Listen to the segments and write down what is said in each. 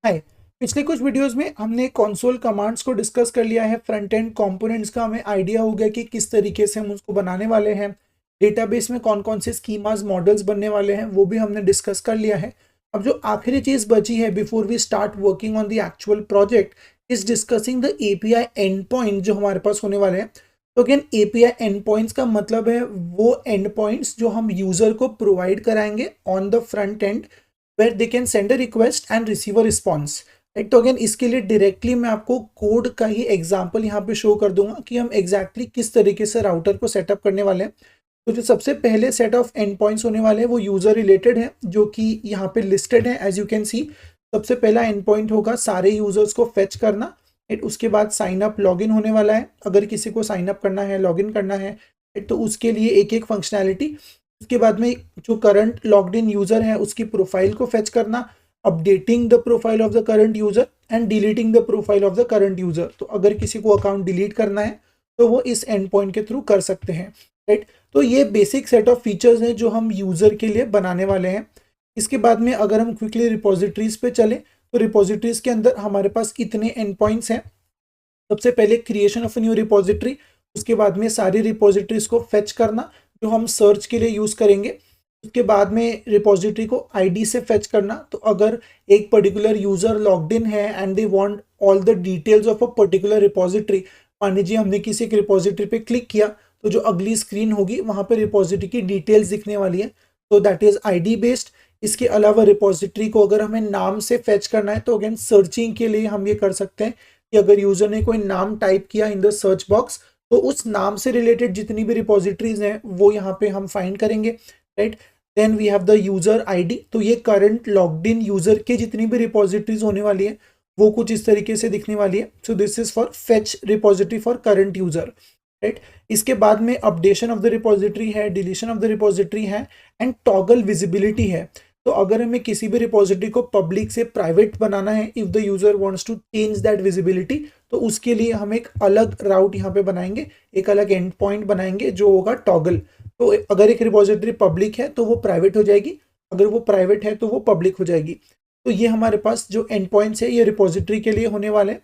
हाय। पिछले कुछ वीडियोस में हमने कंसोल कमांड्स को डिस्कस कर लिया है। फ्रंट एंड कंपोनेंट्स का हमें आइडिया हो गया कि किस तरीके से हम उसको बनाने वाले हैं। डेटाबेस में कौन कौन से स्कीमास मॉडल्स बनने वाले हैं वो भी हमने डिस्कस कर लिया है। अब जो आखिरी चीज बची है before we start working on the actual project is discussing the API end point जो हमारे पास होने वाले हैं। तो अगेन एपीआई एंड पॉइंट्स का मतलब है वो एंड पॉइंट्स जो हम यूजर को प्रोवाइड कराएंगे on the front end where they can send a request and receive a response. Right, तो अगेन इसके लिए डायरेक्टली मैं आपको कोड का ही एग्जांपल यहाँ पे शो कर दूंगा कि हम एग्जैक्टली किस तरीके से राउटर को सेटअप करने वाले हैं। तो जो सबसे पहले सेट ऑफ एंड पॉइंट्स होने वाले हैं वो यूजर रिलेटेड है, जो कि यहाँ पे लिस्टेड है एज यू कैन सी। सबसे पहला एंड पॉइंट होगा सारे यूजर्स को फेच करना। राइट, उसके बाद साइन अप लॉगिन होने वाला है, अगर किसी को साइन अप करना है लॉगिन करना है। राइट, तो उसके लिए एक एक फंक्शनैलिटी। उसके बाद में जो करंट लॉग्ड इन यूजर है उसकी प्रोफाइल को फेच करना, updating the profile of the current user and deleting the profile of the current user. तो अगर किसी को अकाउंट डिलीट करना है तो वो इस एंड पॉइंट के थ्रू कर सकते हैं। राइट, तो ये बेसिक सेट ऑफ फीचर्स हैं जो हम यूजर के लिए बनाने वाले हैं। इसके बाद में अगर हम क्विकली रिपोजिटरीज पे चले तो रिपोजिटरीज के अंदर हमारे पास इतने एंड पॉइंट्स हैं। सबसे पहले क्रिएशन ऑफ न्यू रिपोजिटरी, उसके बाद में सारी रिपोजिटरीज को फेच करना जो हम सर्च के लिए यूज करेंगे। उसके बाद में रिपोजिटरी को आईडी से फेच करना। तो अगर एक पर्टिकुलर यूजर लॉग्ड इन है and they want all the details of a particular repository, मान लीजिए हमने किसी एक रिपोजिटरी पे क्लिक किया तो जो अगली स्क्रीन होगी वहां पर रिपोजिटरी की डिटेल्स दिखने वाली है, तो दैट इज आईडी बेस्ड। इसके अलावा रिपोजिटरी को अगर हमें नाम से फेच करना है तो अगेन सर्चिंग के लिए हम ये कर सकते हैं कि अगर यूजर ने कोई नाम टाइप किया इन द सर्च बॉक्स तो उस नाम से रिलेटेड जितनी भी रिपोजिटरीज हैं वो यहाँ पे हम फाइंड करेंगे। Right, then we have the user ID. तो ये करंट लॉग्ड इन यूजर के जितनी भी रिपोजिटरीज होने वाली है वो कुछ इस तरीके से दिखने वाली है। So this is for fetch repository for current user. Right, इसके बाद में अपडेशन ऑफ द रिपोजिटरी है, डिलीशन ऑफ द रिपोजिटरी है एंड टॉगल विजिबिलिटी है। तो अगर हमें किसी भी रिपोजिटरी को पब्लिक से प्राइवेट बनाना है, if the user wants to change that visibility, तो उसके लिए हम एक अलग राउट यहाँ पे बनाएंगे, एक अलग एंड पॉइंट बनाएंगे जो होगा टॉगल। तो अगर एक रिपोजिटरी पब्लिक है तो वो प्राइवेट हो जाएगी, अगर वो प्राइवेट है तो वो पब्लिक हो जाएगी। तो ये हमारे पास जो एंड पॉइंट्स है ये रिपोजिटरी के लिए होने वाले हैं।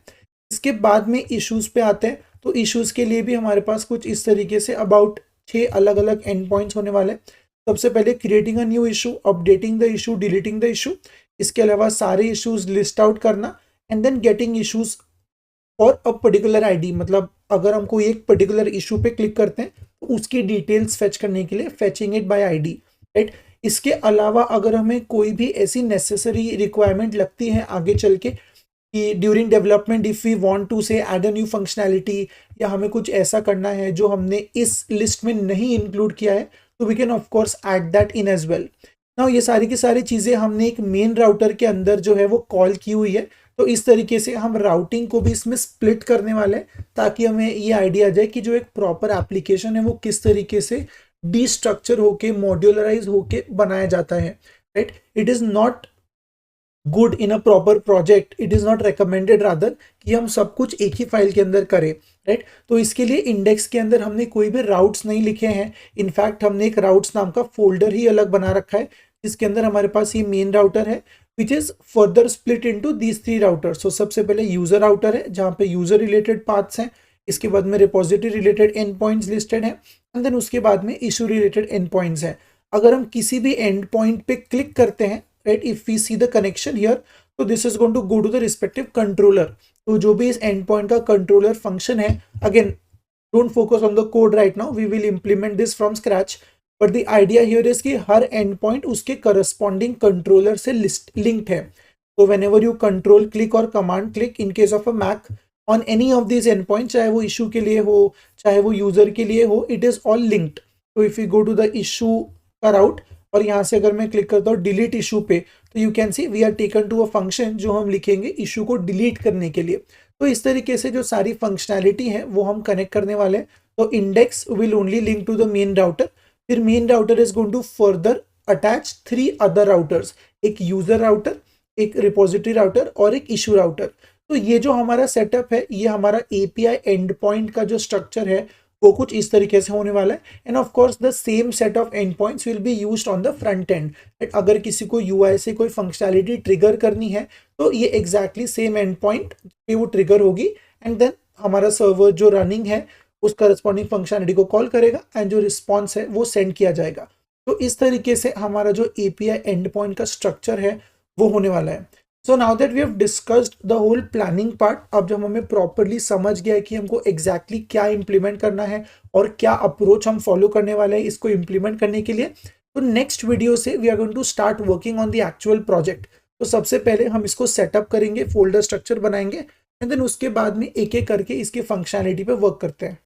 इसके बाद में इश्यूज पे आते हैं। तो इश्यूज के लिए भी हमारे पास कुछ इस तरीके से अबाउट 6 अलग अलग एंड पॉइंट्स होने वाले हैं। सबसे पहले creating a new issue, updating the issue, deleting the issue. इसके अलावा सारे इश्यूज लिस्ट आउट करना एंड देन गेटिंग इश्यूज और अ पर्टिकुलर आईडी। मतलब अगर हम कोई एक पर्टिकुलर इशू पे क्लिक करते हैं तो उसकी डिटेल्स फेच करने के लिए fetching it by ID. Right, इसके अलावा अगर हमें कोई भी ऐसी नेसेसरी रिक्वायरमेंट लगती है आगे चल के कि during development if we want to say add a new functionality, या हमें कुछ ऐसा करना है जो हमने इस लिस्ट में नहीं इंक्लूड किया है, तो we can of course add that in as well. Now ये सारी की सारी चीज़ें हमने एक मेन राउटर के अंदर जो है वो कॉल की हुई है। तो इस तरीके से हम राउटिंग को भी इसमें स्प्लिट करने वाले हैं ताकि हमें ये आइडिया आ जाए कि जो एक प्रॉपर एप्लीकेशन है वो किस तरीके से डिस्ट्रक्चर होके मॉड्यूलराइज होके बनाया जाता है। Right, it is not good in a proper project, it is not recommended rather कि हम सब कुछ एक ही फाइल के अंदर करें। राइट, तो इसके लिए इंडेक्स के अंदर हमने कोई भी राउट्स नहीं लिखे हैं। इनफैक्ट हमने एक राउट्स नाम का फोल्डर ही अलग बना रखा है जिसके अंदर हमारे पास ये मेन राउटर है which is further split into these 3 router. So सबसे पहले यूजर राउटर है जहाँ पे यूजर रिलेटेड पाथ्स हैं, इसके बाद में repository related and points listed है एंड देन उसके बाद में इशू रिलेटेड एंड पॉइंट्स हैं। अगर हम किसी भी एंड पॉइंट पे क्लिक करते हैं, right, if we see the connection here, तो this is going to go to the respective controller। तो जो भी इस एंड पॉइंट का कंट्रोलर फंक्शन है, again don't focus on the code right now, we will implement this from scratch, but the idea here is कि हर end point उसके corresponding controller से लिंक्ड है। तो whenever you control click और command click in case of a Mac on any of this end point, चाहे वो issue के लिए हो चाहे वो यूजर के लिए हो, इट इज ऑल लिंक्ड। तो if you go to the issue का राउट और यहाँ से अगर मैं क्लिक करता हूँ डिलीट इशू पे, तो you can see we are taken to a function जो हम लिखेंगे इशू को डिलीट करने के लिए। तो इस तरीके से जो सारी फंक्शनैलिटी है वो हम कनेक्ट करने वाले हैं। तो index will only link to the main router, फिर main router is going to further attach 3 other routers, एक यूजर राउटर, एक रिपोजिटरी राउटर और एक इशू राउटर। तो ये जो हमारा सेटअप है ये हमारा एपीआई एंड पॉइंट का जो स्ट्रक्चर है वो कुछ इस तरीके से होने वाला है। End of course the same set of and points will be used on the front and. अगर किसी को यूआई से कोई फंक्शनैलिटी ट्रिगर करनी है तो ये एग्जैक्टली सेम एंड पॉइंट पे वो ट्रिगर होगी, एंड देन हमारा सर्वर जो रनिंग है उस करस्पॉन्डिंग फंक्शनैलिटी को कॉल करेगा एंड जो रिस्पॉन्स है वो सेंड किया जाएगा। तो इस तरीके से हमारा जो एपीआई एंड पॉइंट का स्ट्रक्चर है वो होने वाला है। So now that we have discussed the whole planning part, अब जब हमें प्रॉपरली समझ गया है कि हमको एग्जैक्टली क्या इंप्लीमेंट करना है और क्या अप्रोच हम फॉलो करने वाले हैं इसको इंप्लीमेंट करने के लिए, तो नेक्स्ट वीडियो से we are going to start working on the actual project. तो सबसे पहले हम इसको सेटअप करेंगे, फोल्डर स्ट्रक्चर बनाएंगे, एंड देन उसके बाद में एक एक करके इसकी फंक्शनैलिटी पे वर्क करते हैं।